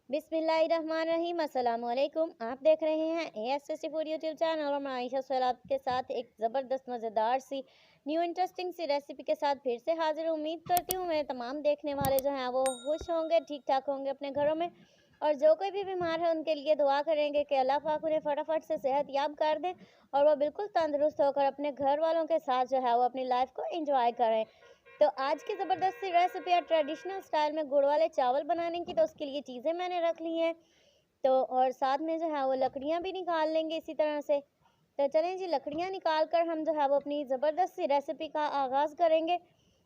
बिस्मिल्लाहिर्रहमानिर्रहीम अस्सलाम वालेकुम। आप देख रहे हैं एएसएससी फूड यूट्यूब चैनल और मैं आयशा सोहेल आपके साथ एक ज़बरदस्त मज़ेदार सी न्यू इंटरेस्टिंग सी रेसिपी के साथ फिर से हाजिर हूँ। उम्मीद करती हूँ मेरे तमाम देखने वाले जो हैं वो खुश होंगे, ठीक ठाक होंगे अपने घरों में। और जो कोई भी बीमार है उनके लिए दुआ करेंगे कि अल्लाह पाक उन्हें फटाफट से सेहत याब कर दें और वो बिल्कुल तंदुरुस्त होकर अपने घर वालों के साथ जो है वो अपनी लाइफ को एंजॉय करें। तो आज की ज़बरदस्त सी रेसिपी है ट्रेडिशनल स्टाइल में गुड़ वाले चावल बनाने की। तो उसके लिए चीज़ें मैंने रख ली हैं। तो और साथ में जो है वो लकड़ियाँ भी निकाल लेंगे इसी तरह से। तो चलें जी, लकड़ियाँ निकाल कर हम जो है वो अपनी ज़बरदस्त सी रेसिपी का आगाज़ करेंगे।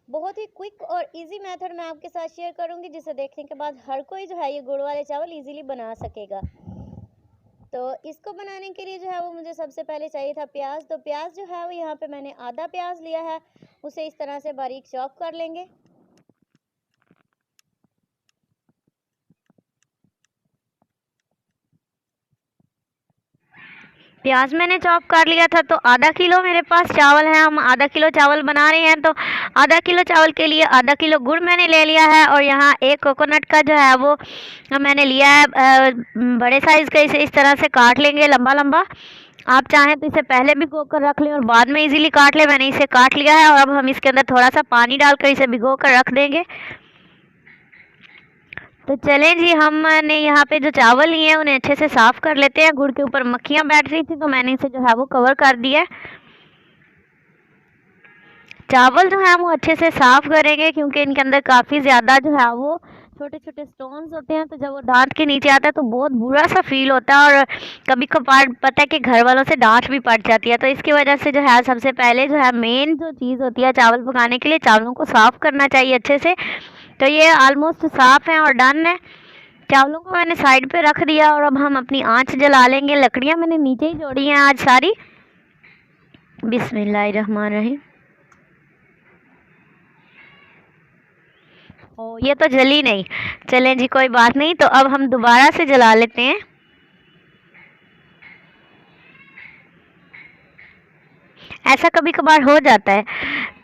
बहुत ही क्विक और इजी मेथड मैं आपके साथ शेयर करूँगी जिसे देखने के बाद हर कोई जो है ये गुड़ वाले चावल इजीली बना सकेगा। तो इसको बनाने के लिए जो है वो मुझे सबसे पहले चाहिए था प्याज। तो प्याज जो है वो यहाँ पे मैंने आधा प्याज लिया है, उसे इस तरह से बारीक चॉप कर लेंगे। प्याज मैंने चॉप कर लिया था। तो आधा किलो मेरे पास चावल है, हम आधा किलो चावल बना रहे हैं। तो आधा किलो चावल के लिए आधा किलो गुड़ मैंने ले लिया है और यहाँ एक कोकोनट का जो है वो मैंने लिया है बड़े साइज़ का। इसे इस तरह से काट लेंगे लंबा लंबा। आप चाहें तो इसे पहले भिगो कर रख लें और बाद में इजीली काट लें। मैंने इसे काट लिया है और अब हम इसके अंदर थोड़ा सा पानी डालकर इसे भिगो कर रख देंगे। तो चलें जी, हमने यहाँ पे जो चावल लिए हैं उन्हें अच्छे से साफ़ कर लेते हैं। गुड़ के ऊपर मक्खियाँ बैठ रही थी तो मैंने इसे जो है वो कवर कर दिया है। चावल जो है वो अच्छे से साफ़ करेंगे क्योंकि इनके अंदर काफ़ी ज़्यादा जो है वो छोटे छोटे स्टोन्स होते हैं। तो जब वो दांत के नीचे आता है तो बहुत बुरा सा फील होता है और कभी कभार पता है कि घर वालों से डांट भी पड़ जाती है। तो इसकी वजह से जो है सबसे पहले जो है मेन जो चीज़ होती है चावल पकाने के लिए, चावलों को साफ़ करना चाहिए अच्छे से। तो ये ऑलमोस्ट साफ़ है और डन है। चावलों को मैंने साइड पे रख दिया और अब हम अपनी आंच जला लेंगे। लकड़ियाँ मैंने नीचे ही जोड़ी हैं आज सारी। बिस्मिल्लाहिर्रहमानिर्रहीम। ओ, ये तो जली नहीं। चलें जी, कोई बात नहीं। तो अब हम दोबारा से जला लेते हैं। ऐसा कभी कभार हो जाता है।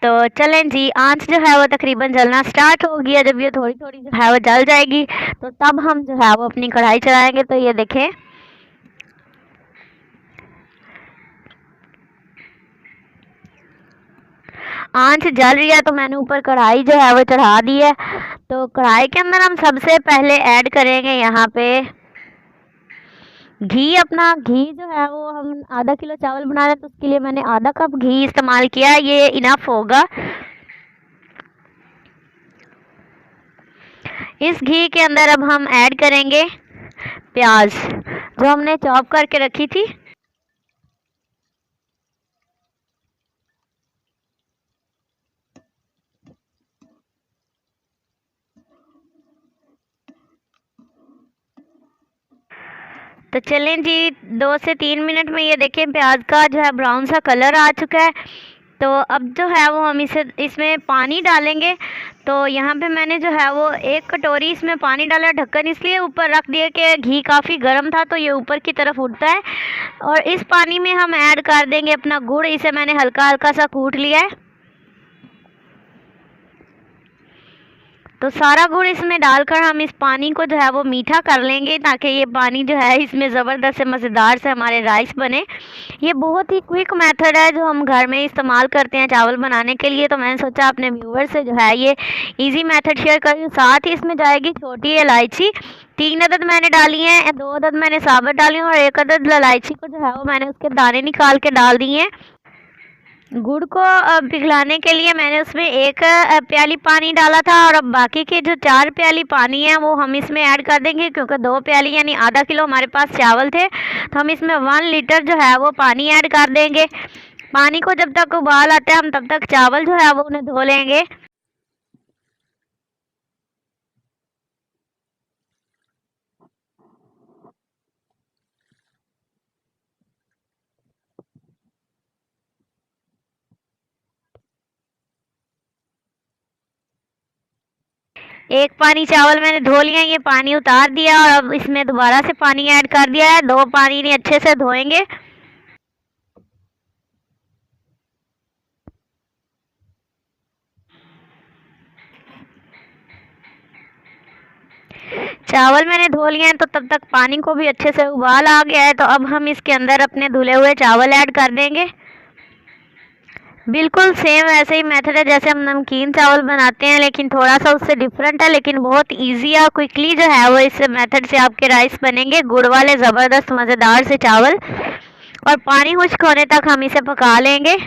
तो चलें जी, आंच जो है वो तकरीबन जलना स्टार्ट हो गया। जब ये थोड़ी थोड़ी जो है वो जल जाएगी तो तब हम जो है वो अपनी कढ़ाई चढ़ाएंगे। तो ये देखें, आंच जल रही है तो मैंने ऊपर कढ़ाई जो है वो चढ़ा दी है। तो कढ़ाई के अंदर हम सबसे पहले ऐड करेंगे यहाँ पे घी। अपना घी जो है वो हम आधा किलो चावल बना रहे हैं तो उसके लिए मैंने आधा कप घी इस्तेमाल किया है, ये इनफ होगा। इस घी के अंदर अब हम ऐड करेंगे प्याज जो हमने चॉप करके रखी थी। तो चलें जी, 2 से 3 मिनट में ये देखें प्याज का जो है ब्राउन सा कलर आ चुका है। तो अब जो है वो हम इसे इसमें पानी डालेंगे। तो यहाँ पे मैंने जो है वो 1 कटोरी इसमें पानी डाला। ढक्कन इसलिए ऊपर रख दिया कि घी काफ़ी गर्म था तो ये ऊपर की तरफ उठता है। और इस पानी में हम ऐड कर देंगे अपना गुड़। इसे मैंने हल्का हल्का सा कूट लिया है। तो सारा गुड़ इसमें डालकर हम इस पानी को जो है वो मीठा कर लेंगे ताकि ये पानी जो है इसमें ज़बरदस्त से मज़ेदार से हमारे राइस बने। ये बहुत ही क्विक मेथड है जो हम घर में इस्तेमाल करते हैं चावल बनाने के लिए। तो मैंने सोचा अपने व्यूअर से जो है ये इजी मेथड शेयर करूँ। साथ ही इसमें जाएगी छोटी इलायची, 3 अदद मैंने डाली हैं, 2 अदद मैंने साबुत डाली हैं और 1 अदद इलायची को जो है वो मैंने उसके दाने निकाल के डाल दिए हैं। गुड़ को पिघलाने के लिए मैंने उसमें 1 प्याली पानी डाला था और अब बाकी के जो 4 प्याली पानी है वो हम इसमें ऐड कर देंगे क्योंकि 2 प्याली यानी आधा किलो हमारे पास चावल थे। तो हम इसमें 1 लीटर जो है वो पानी ऐड कर देंगे। पानी को जब तक उबाल आता है हम तब तक चावल जो है वो उन्हें धो लेंगे। एक पानी चावल मैंने धो लिया, ये पानी उतार दिया और अब इसमें दोबारा से पानी ऐड कर दिया है। 2 पानी ने अच्छे से धोएंगे। चावल मैंने धो लिए हैं, तो तब तक पानी को भी अच्छे से उबाल आ गया है। तो अब हम इसके अंदर अपने धुले हुए चावल ऐड कर देंगे। बिल्कुल सेम ऐसे ही मेथड है जैसे हम नमकीन चावल बनाते हैं, लेकिन थोड़ा सा उससे डिफरेंट है, लेकिन बहुत इजी और क्विकली जो है वो इस मेथड से आपके राइस बनेंगे, गुड़ वाले ज़बरदस्त मज़ेदार से चावल। और पानी खुश्क होने तक हम इसे पका लेंगे।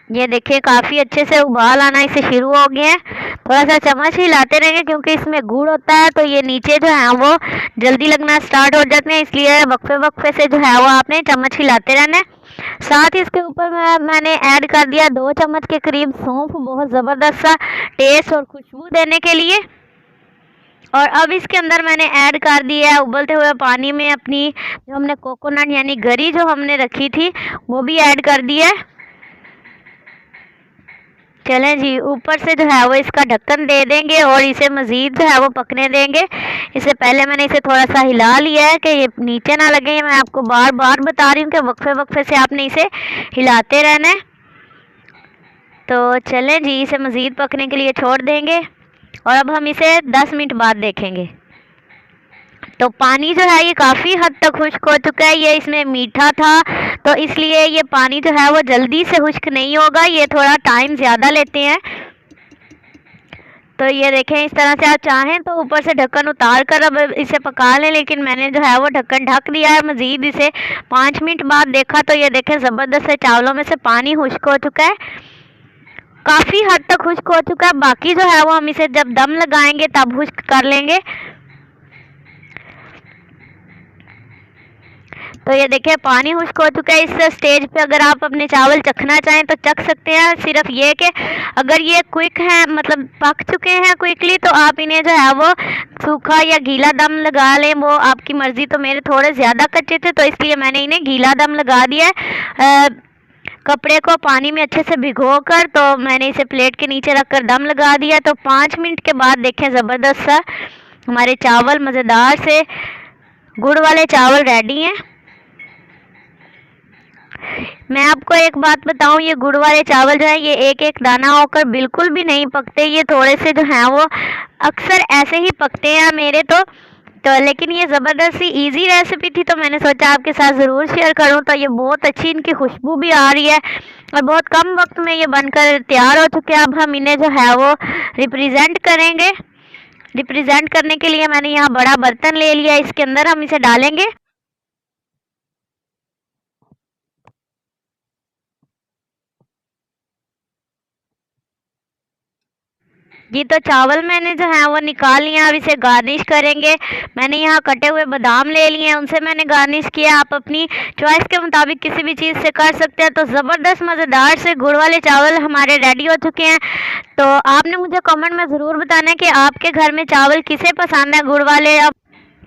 ये देखिए काफ़ी अच्छे से उबाल आना इसे शुरू हो गया है। थोड़ा सा चम्मच हिलाते रहेंगे क्योंकि इसमें गुड़ होता है, तो ये नीचे जो है वो जल्दी लगना स्टार्ट हो जाते हैं, इसलिए वक्फे वक्फे से जो है वो आपने चम्मच हिलाते रहना है। साथ ही इसके ऊपर मैंने ऐड कर दिया 2 चम्मच के करीब सौंफ, बहुत ज़बरदस्त सा टेस्ट और खुशबू देने के लिए। और अब इसके अंदर मैंने ऐड कर दिया है उबलते हुए पानी में अपनी जो हमने कोकोनट यानी गरी जो हमने रखी थी वो भी ऐड कर दिया है। चलें जी, ऊपर से जो है वो इसका ढक्कन दे देंगे और इसे मज़ीद जो है वो पकने देंगे। इससे पहले मैंने इसे थोड़ा सा हिला लिया है कि ये नीचे ना लगे। ये मैं आपको बार बार बता रही हूँ कि वक्फे वक्फे से आपने इसे हिलाते रहना है। तो चलें जी, इसे मज़ीद पकने के लिए छोड़ देंगे और अब हम इसे 10 मिनट बाद देखेंगे। तो पानी जो है ये काफ़ी हद तक खुश्क हो चुका है। ये इसमें मीठा था, तो इसलिए ये पानी जो है वो जल्दी से खुश्क नहीं होगा, ये थोड़ा टाइम ज़्यादा लेते हैं। तो ये देखें, इस तरह से आप चाहें तो ऊपर से ढक्कन उतार कर अब इसे पका लें, लेकिन मैंने जो है वो ढक्कन ढक दिया है। मज़ीद इसे 5 मिनट बाद देखा तो ये देखें ज़बरदस्त से चावलों में से पानी खुश्क हो चुका है, काफ़ी हद तक खुश्क हो चुका है। बाकी जो है वो हम इसे जब दम लगाएंगे तब खुश्क कर लेंगे। तो ये देखिए पानी खुश्क हो चुका है। इस स्टेज पे अगर आप अपने चावल चखना चाहें तो चख सकते हैं। सिर्फ ये कि अगर ये क्विक है, मतलब पक चुके हैं क्विकली, तो आप इन्हें जो है वो सूखा या गीला दम लगा लें, वो आपकी मर्ज़ी। तो मेरे थोड़े ज़्यादा कच्चे थे तो इसलिए मैंने इन्हें गीला दम लगा दिया है। कपड़े को पानी में अच्छे से भिगो कर तो मैंने इसे प्लेट के नीचे रख कर दम लगा दिया। तो 5 मिनट के बाद देखें ज़बरदस्त सा हमारे चावल मज़ेदार से गुड़ वाले चावल रेडी हैं। मैं आपको एक बात बताऊं, ये गुड़ वाले चावल जो है ये एक एक दाना होकर बिल्कुल भी नहीं पकते। ये थोड़े से जो हैं वो अक्सर ऐसे ही पकते हैं मेरे तो लेकिन ये ज़बरदस्त सी इजी रेसिपी थी, तो मैंने सोचा आपके साथ ज़रूर शेयर करूं। तो ये बहुत अच्छी इनकी खुशबू भी आ रही है और बहुत कम वक्त में ये बनकर तैयार हो चुके हैं। अब हम इन्हें जो है वो रिप्रेजेंट करेंगे। रिप्रेजेंट करने के लिए मैंने यहाँ बड़ा बर्तन ले लिया, इसके अंदर हम इसे डालेंगे। जी, तो चावल मैंने जो है वो निकाल लिया। अब इसे गार्निश करेंगे। मैंने यहाँ कटे हुए बादाम ले लिए हैं, उनसे मैंने गार्निश किया। आप अपनी चॉइस के मुताबिक किसी भी चीज़ से कर सकते हैं। तो ज़बरदस्त मज़ेदार से गुड़ वाले चावल हमारे रेडी हो चुके हैं। तो आपने मुझे कमेंट में ज़रूर बताना है कि आपके घर में चावल किसे पसंद है, गुड़ वाले।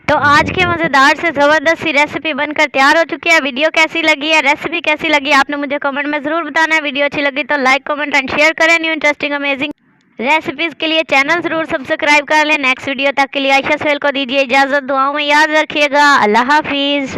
तो आज के मज़ेदार से ज़बरदस्त सी रेसिपी बनकर तैयार हो चुकी है। वीडियो कैसी लगी है, रेसिपी कैसी लगी, आपने मुझे कमेंट में ज़रूर बताना है। वीडियो अच्छी लगी तो लाइक, कमेंट एंड शेयर करें। न्यू इंटरेस्टिंग अमेजिंग रेसिपीज़ के लिए चैनल ज़रूर सब्सक्राइब कर लें। नेक्स्ट वीडियो तक के लिए आयशा सोहेल को दीजिए इजाज़त। दुआओं में याद रखिएगा। अल्लाह हाफिज़।